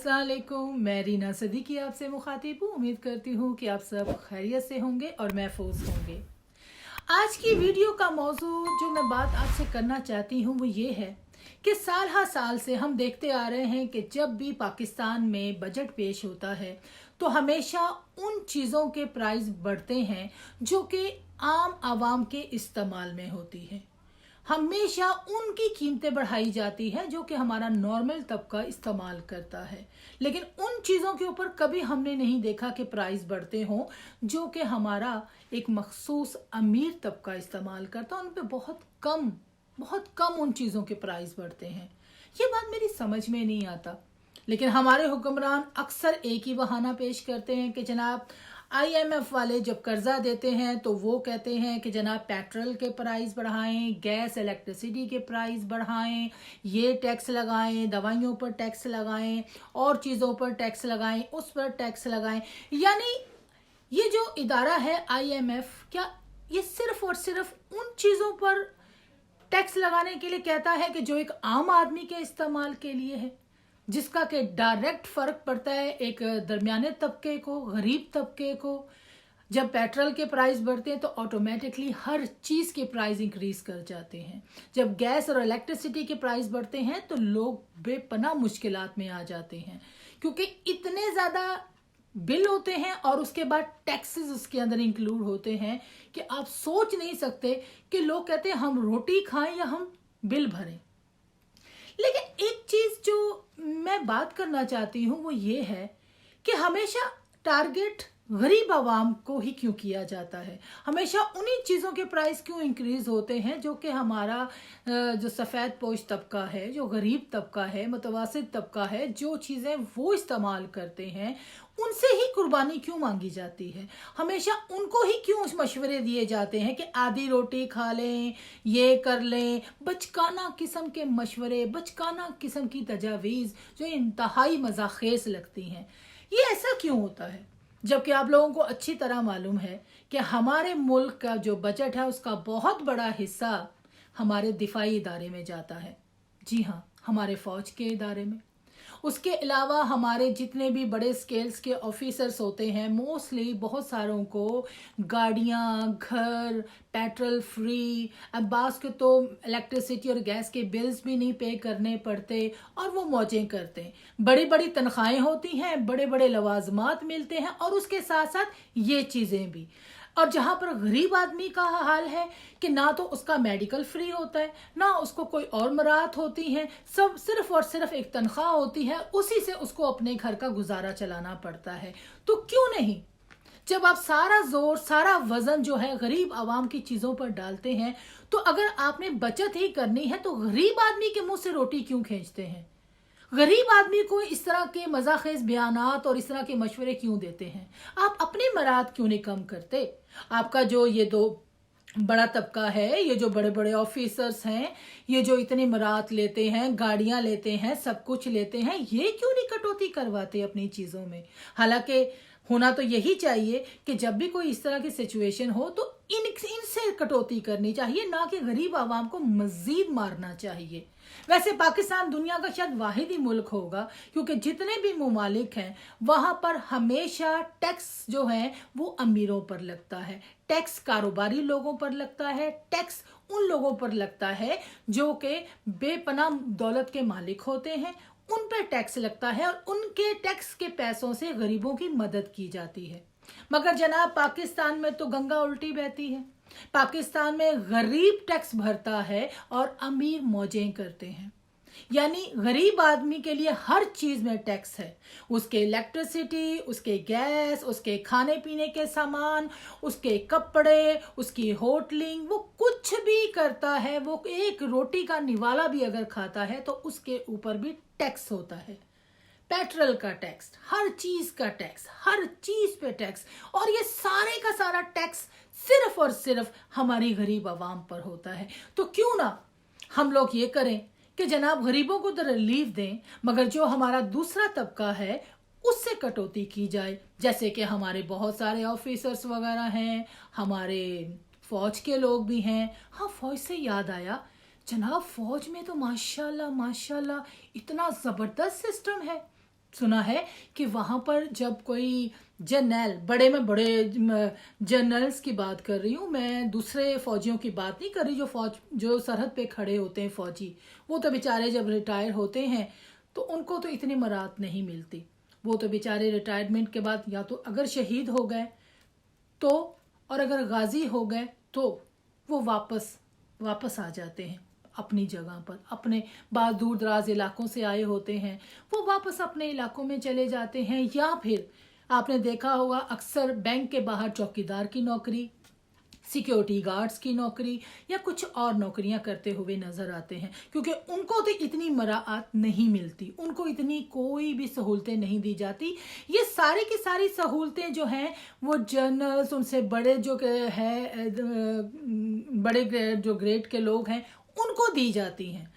अस्सलाम वालेकुम, मैं रीना सदीकी आपसे मुखातिब हूँ। उम्मीद करती हूँ कि आप सब खैरियत से होंगे और महफूज होंगे। आज की वीडियो का मौजू जो मैं बात आपसे करना चाहती हूँ वो ये है कि साल हर साल से हम देखते आ रहे हैं कि जब भी पाकिस्तान में बजट पेश होता है तो हमेशा उन चीज़ों के प्राइस बढ़ते हैं जो कि आम आवाम के इस्तेमाल में होती है। हमेशा उनकी कीमतें बढ़ाई जाती है जो कि हमारा नॉर्मल तबका इस्तेमाल करता है, लेकिन उन चीज़ों के ऊपर कभी हमने नहीं देखा कि प्राइस बढ़ते हों जो कि हमारा एक मखसूस अमीर तबका इस्तेमाल करता है। उन पे बहुत कम उन चीज़ों के प्राइस बढ़ते हैं। ये बात मेरी समझ में नहीं आता, लेकिन हमारे हुक्मरान अक्सर एक ही बहाना पेश करते हैं कि जनाब IMF वाले जब कर्जा देते हैं तो वो कहते हैं कि जनाब पेट्रोल के प्राइस बढ़ाएं, गैस इलेक्ट्रिसिटी के प्राइस बढ़ाएं, ये टैक्स लगाएं, दवाइयों पर टैक्स लगाएं, और चीज़ों पर टैक्स लगाएं, उस पर टैक्स लगाएं। यानी ये जो इदारा है IMF, क्या ये सिर्फ और सिर्फ उन चीज़ों पर टैक्स लगाने के लिए कहता है कि जो एक आम आदमी के इस्तेमाल के लिए है, जिसका कि डायरेक्ट फर्क पड़ता है एक दरमियाने तबके को, गरीब तबके को। जब पेट्रोल के प्राइस बढ़ते हैं तो ऑटोमेटिकली हर चीज़ के प्राइस इंक्रीज कर जाते हैं। जब गैस और इलेक्ट्रिसिटी के प्राइस बढ़ते हैं तो लोग बेपनाह मुश्किलात में आ जाते हैं, क्योंकि इतने ज़्यादा बिल होते हैं और उसके बाद टैक्सेस उसके अंदर इंक्लूड होते हैं कि आप सोच नहीं सकते कि लोग कहते हैं हम रोटी खाएं या हम बिल भरें। लेकिन एक चीज जो मैं बात करना चाहती हूँ वो ये है कि हमेशा टारगेट गरीब आवाम को ही क्यों किया जाता है। हमेशा उन्हीं चीज़ों के प्राइस क्यों इंक्रीज होते हैं जो कि हमारा जो सफ़ेद पोश तबका है, जो गरीब तबका है, मुतवासित तबका है, जो चीज़ें वो इस्तेमाल करते हैं उनसे ही कुर्बानी क्यों मांगी जाती है। हमेशा उनको ही क्यों मशवरे दिए जाते हैं कि आधी रोटी खा लें, ये कर लें। बचकाना किस्म के मशवरे, बचकाना किस्म की तजावीज़ जो इंतहाई मज़ाखेज़ लगती हैं। ये ऐसा क्यों होता है, जबकि आप लोगों को अच्छी तरह मालूम है कि हमारे मुल्क का जो बजट है उसका बहुत बड़ा हिस्सा हमारे दिफाई इदारे में जाता है। जी हाँ, हमारे फ़ौज के इदारे में। उसके अलावा हमारे जितने भी बड़े स्केल्स के ऑफिसर्स होते हैं, मोस्टली बहुत सारों को गाड़ियाँ, घर, पेट्रोल फ्री, अब बास के तो इलेक्ट्रिसिटी और गैस के बिल्स भी नहीं पे करने पड़ते और वो मौजें करते हैं। बड़ी बड़ी तनख्वाहें होती हैं, बड़े बड़े लवाजमात मिलते हैं और उसके साथ साथ ये चीज़ें भी। और जहाँ पर गरीब आदमी का हाल है कि ना तो उसका मेडिकल फ्री होता है, ना उसको कोई और मराहत होती हैं, सब सिर्फ और सिर्फ एक तनख्वाह होती है, उसी से उसको अपने घर का गुजारा चलाना पड़ता है। तो क्यों नहीं, जब आप सारा जोर, सारा वजन जो है गरीब आवाम की चीज़ों पर डालते हैं, तो अगर आपने बचत ही करनी है तो गरीब आदमी के मुंह से रोटी क्यों खींचते हैं? गरीब आदमी को इस तरह के मज़ाखेज़ बयानात और इस तरह के मशवरे क्यों देते हैं? आप अपनी मराद क्यों नहीं कम करते? आपका जो ये दो बड़ा तबका है, ये जो बड़े बड़े ऑफिसर्स हैं, ये जो इतनी मराद लेते हैं, गाड़ियां लेते हैं, सब कुछ लेते हैं, ये क्यों नहीं कटौती करवाते अपनी चीज़ों में? हालांकि होना तो यही चाहिए कि जब भी कोई इस तरह की सिचुएशन हो तो इनसे कटौती करनी चाहिए, ना कि गरीब आवाम को मजीद मारना चाहिए। वैसे पाकिस्तान दुनिया का शायद वाहिद ही मुल्क होगा, क्योंकि जितने भी ममालिक हैं वहाँ पर हमेशा टैक्स जो है वो अमीरों पर लगता है, टैक्स कारोबारी लोगों पर लगता है, टैक्स उन लोगों पर लगता है जो कि बेपनाह दौलत के मालिक होते हैं, उन पर टैक्स लगता है और उनके टैक्स के पैसों से गरीबों की मदद की जाती है। मगर जनाब पाकिस्तान में तो गंगा उल्टी बहती है। पाकिस्तान में गरीब टैक्स भरता है और अमीर मौजें करते हैं। यानी गरीब आदमी के लिए हर चीज़ में टैक्स है, उसके इलेक्ट्रिसिटी, उसके गैस, उसके खाने पीने के सामान, उसके कपड़े, उसकी होटलिंग, वो कुछ भी करता है, वो एक रोटी का निवाला भी अगर खाता है तो उसके ऊपर भी टैक्स होता है। पेट्रोल का टैक्स, हर चीज़ का टैक्स, हर चीज़ पे टैक्स, और ये सारे का सारा टैक्स सिर्फ और सिर्फ हमारी गरीब आवाम पर होता है। तो क्यों ना हम लोग ये करें कि जनाब गरीबों को तो रिलीफ दें, मगर जो हमारा दूसरा तबका है उससे कटौती की जाए। जैसे कि हमारे बहुत सारे ऑफिसर्स वगैरह हैं, हमारे फौज के लोग भी हैं। हाँ, फौज से याद आया जनाब, फौज में तो माशाल्लाह माशाल्लाह इतना ज़बरदस्त सिस्टम है सुना है कि वहाँ पर जब कोई जनरल, बड़े में बड़े जनरल्स की बात कर रही हूँ मैं, दूसरे फौजियों की बात नहीं कर रही, जो सरहद पे खड़े होते हैं फौजी, वो तो बेचारे जब रिटायर होते हैं तो उनको तो इतनी मराहत नहीं मिलती। वो तो बेचारे रिटायरमेंट के बाद या तो अगर शहीद हो गए तो, और अगर गाजी हो गए तो वो वापस आ जाते हैं अपनी जगह पर। अपने बाद दूर दराज इलाकों से आए होते हैं, वो वापस अपने इलाकों में चले जाते हैं, या फिर आपने देखा होगा अक्सर बैंक के बाहर चौकीदार की नौकरी, सिक्योरिटी गार्ड्स की नौकरी या कुछ और नौकरियां करते हुए नजर आते हैं, क्योंकि उनको तो इतनी मराहत नहीं मिलती, उनको इतनी कोई भी सहूलतें नहीं दी जाती। ये सारी की सारी सहूलतें जो हैं वो जनरल्स, उनसे बड़े जो है बड़े जो ग्रेड के लोग हैं उनको दी जाती हैं।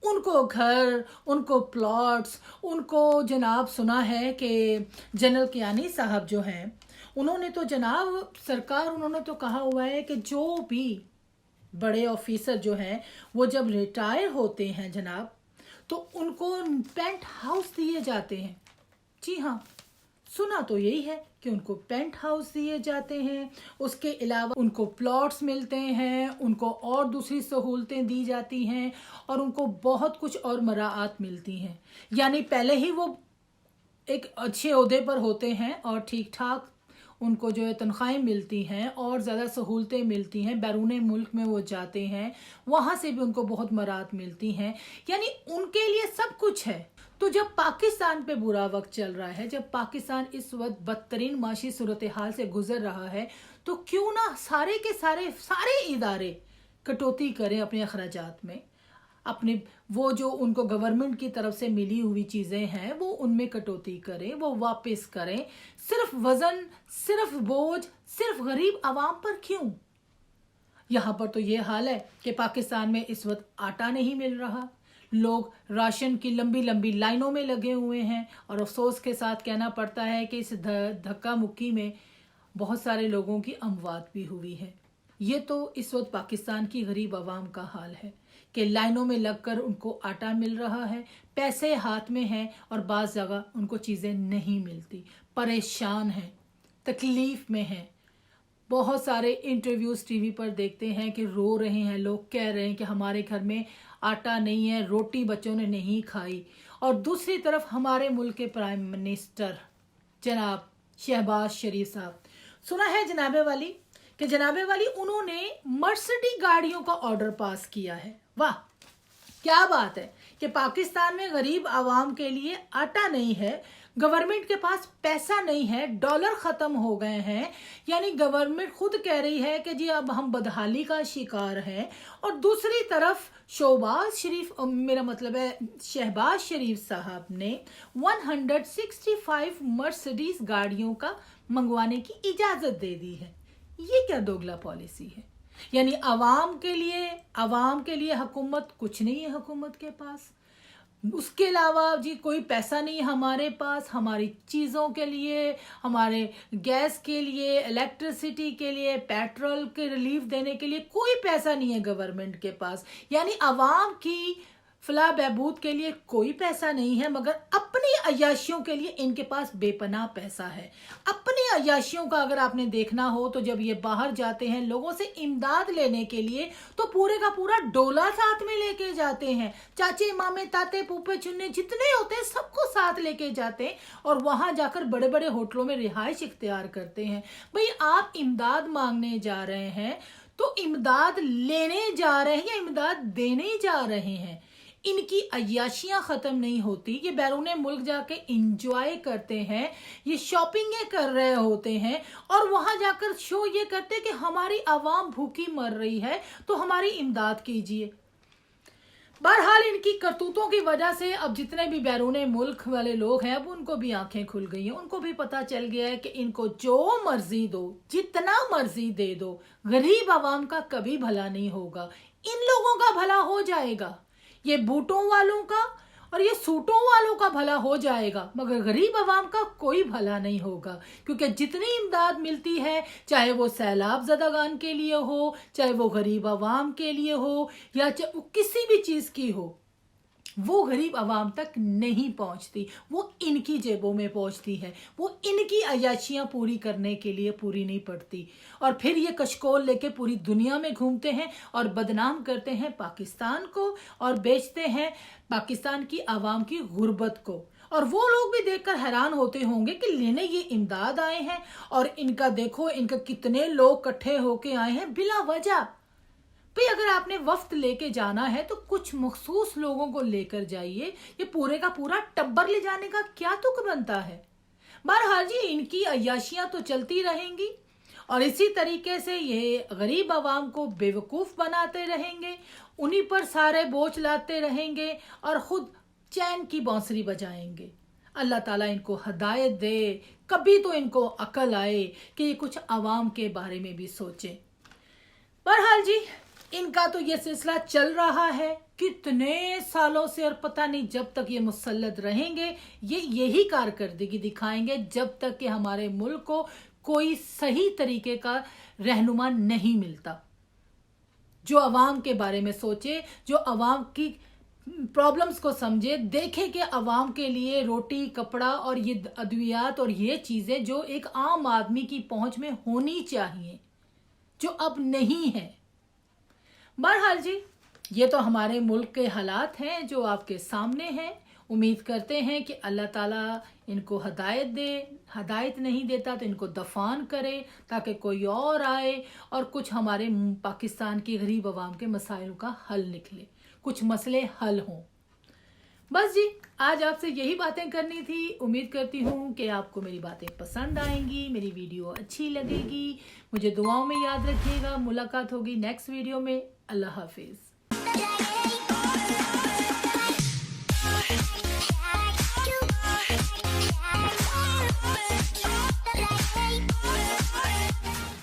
उनको घर, उनको प्लॉट्स, उनको जनाब सुना है कि जनरल कियानी साहब जो हैं उन्होंने तो जनाब सरकार, उन्होंने तो कहा हुआ है कि जो भी बड़े ऑफिसर जो हैं वो जब रिटायर होते हैं जनाब तो उनको पेंट हाउस दिए जाते हैं। जी हाँ, सुना तो यही है कि उनको पेंट हाउस दिए जाते हैं, उसके अलावा उनको प्लॉट्स मिलते हैं, उनको और दूसरी सहूलतें दी जाती हैं और उनको बहुत कुछ और मराहत मिलती हैं। यानी पहले ही वो एक अच्छे ओहदे पर होते हैं और ठीक ठाक उनको जो है तनख्वाहें मिलती हैं और ज़्यादा सहूलतें मिलती हैं। बैरून मुल्क में वो जाते हैं, वहाँ से भी उनको बहुत मराहत मिलती हैं, यानी उनके लिए सब कुछ है। तो जब पाकिस्तान पे बुरा वक्त चल रहा है, जब पाकिस्तान इस वक्त बदतरीन माशी सूरत हाल से गुजर रहा है, तो क्यों ना सारे के सारे इदारे कटौती करें अपने अखराजात में, अपने वो जो उनको गवर्नमेंट की तरफ से मिली हुई चीज़ें हैं वो उनमें कटौती करें, वो वापस करें। सिर्फ वज़न, सिर्फ बोझ, सिर्फ गरीब आवाम पर क्यों? यहाँ पर तो ये हाल है कि पाकिस्तान में इस वक्त आटा नहीं मिल रहा, लोग राशन की लंबी लंबी लाइनों में लगे हुए हैं और अफसोस के साथ कहना पड़ता है कि इस धक्का मुक्की में बहुत सारे लोगों की अमवात भी हुई है। ये तो इस वक्त पाकिस्तान की गरीब आवाम का हाल है कि लाइनों में लगकर उनको आटा मिल रहा है, पैसे हाथ में हैं और बाज़ जगह उनको चीज़ें नहीं मिलती, परेशान हैं, तकलीफ़ में हैं। बहुत सारे इंटरव्यूज़ टीवी पर देखते हैं कि रो रहे हैं लोग, कह रहे हैं कि हमारे घर में आटा नहीं है, रोटी बच्चों ने नहीं खाई। और दूसरी तरफ हमारे मुल्क के प्राइम मिनिस्टर जनाब शहबाज शरीफ साहब, सुना है जनाबे वाली उन्होंने मर्सिडीज गाड़ियों का ऑर्डर पास किया है। वाह, क्या बात है कि पाकिस्तान में गरीब आवाम के लिए आटा नहीं है, गवर्नमेंट के पास पैसा नहीं है, डॉलर ख़त्म हो गए हैं, यानी गवर्नमेंट खुद कह रही है कि जी अब हम बदहाली का शिकार हैं। और दूसरी तरफ शहबाज शरीफ साहब ने 165 मर्सिडीज गाड़ियों का मंगवाने की इजाज़त दे दी है। ये क्या दोगला पॉलिसी है? यानी आवाम के लिए हुकूमत कुछ नहीं है हुकूमत के पास, उसके अलावा जी कोई पैसा नहीं हमारे पास, हमारी चीज़ों के लिए, हमारे गैस के लिए, इलेक्ट्रिसिटी के लिए, पेट्रोल के रिलीफ देने के लिए कोई पैसा नहीं है गवर्नमेंट के पास। यानी आवाम की फलाह बहबूद के लिए कोई पैसा नहीं है, मगर अपनी अय्याशियों के लिए इनके पास बेपनाह पैसा है। अपनी अय्याशियों का अगर आपने देखना हो तो जब ये बाहर जाते हैं लोगों से इमदाद लेने के लिए तो पूरे का पूरा डोला साथ में लेके जाते हैं, चाचे मामे ताते फूफे चुन्ने जितने होते हैं सबको साथ लेके जाते हैं और वहां जाकर बड़े बड़े होटलों में रिहाइश इख्तियार करते हैं। भाई आप इमदाद मांगने जा रहे हैं तो इमदाद लेने जा रहे हैं या इमदाद देने जा रहे हैं? इनकी अय्याशियां ख़त्म नहीं होती। ये बैरून मुल्क जाके इंजॉय करते हैं, ये शॉपिंगें कर रहे होते हैं और वहां जाकर शो ये करते हैं कि हमारी आवाम भूखी मर रही है तो हमारी इमदाद कीजिए। बहरहाल इनकी करतूतों की वजह से अब जितने भी बैरून मुल्क वाले लोग हैं अब उनको भी आंखें खुल गई हैं, उनको भी पता चल गया है कि इनको जो मर्जी दो, जितना मर्जी दे दो, गरीब आवाम का कभी भला नहीं होगा। इन लोगों का भला हो जाएगा, ये बूटों वालों का और ये सूटों वालों का भला हो जाएगा, मगर गरीब आवाम का कोई भला नहीं होगा। क्योंकि जितनी इमदाद मिलती है, चाहे वो सैलाब ज़दागान के लिए हो, चाहे वो गरीब आवाम के लिए हो या चाहे वो किसी भी चीज़ की हो, वो गरीब आवाम तक नहीं पहुंचती, वो इनकी जेबों में पहुंचती है, वो इनकी अयाशियां पूरी करने के लिए पूरी नहीं पड़ती। और फिर ये कशकोल लेके पूरी दुनिया में घूमते हैं और बदनाम करते हैं पाकिस्तान को और बेचते हैं पाकिस्तान की आवाम की गुर्बत को। और वो लोग भी देखकर हैरान होते होंगे कि लेने ये इमदाद आए हैं और इनका देखो, इनका कितने लोग इकट्ठे होके आए हैं बिला वजह। भाई अगर आपने वफ्त लेके जाना है तो कुछ मखसूस लोगों को लेकर जाइए, ये पूरे का पूरा टब्बर ले जाने का क्या तुक बनता है। बहरहाल जी, इनकी अय्याशियां तो चलती रहेंगी और इसी तरीके से ये गरीब आवाम को बेवकूफ़ बनाते रहेंगे, उन्हीं पर सारे बोझ लाते रहेंगे और खुद चैन की बांसुरी बजाएंगे। अल्लाह ताला इनको हदायत दे, कभी तो इनको अकल आए कि ये कुछ आवाम के बारे में भी सोचें। बहरहाल जी, इनका तो ये सिलसिला चल रहा है कितने सालों से और पता नहीं जब तक ये मुसल्लत रहेंगे ये यही कारकर्दगी दिखाएंगे जब तक कि हमारे मुल्क को कोई सही तरीके का रहनुमा नहीं मिलता, जो अवाम के बारे में सोचे, जो अवाम की प्रॉब्लम्स को समझे, देखे कि अवाम के लिए रोटी कपड़ा और ये अद्वियात और ये चीज़ें जो एक आम आदमी की पहुंच में होनी चाहिए, जो अब नहीं है। बहरहाल जी, ये तो हमारे मुल्क के हालात हैं जो आपके सामने हैं। उम्मीद करते हैं कि अल्लाह ताला इनको हदायत दे, हदायत नहीं देता तो इनको दफान करे ताकि कोई और आए और कुछ हमारे पाकिस्तान की गरीब आवाम के मसाइल का हल निकले, कुछ मसले हल हों। बस जी, आज आपसे यही बातें करनी थी। उम्मीद करती हूँ कि आपको मेरी बातें पसंद आएंगी, मेरी वीडियो अच्छी लगेगी। मुझे दुआओं में याद रखिएगा। मुलाकात होगी नेक्स्ट वीडियो में। अल्लाह हाफिज़।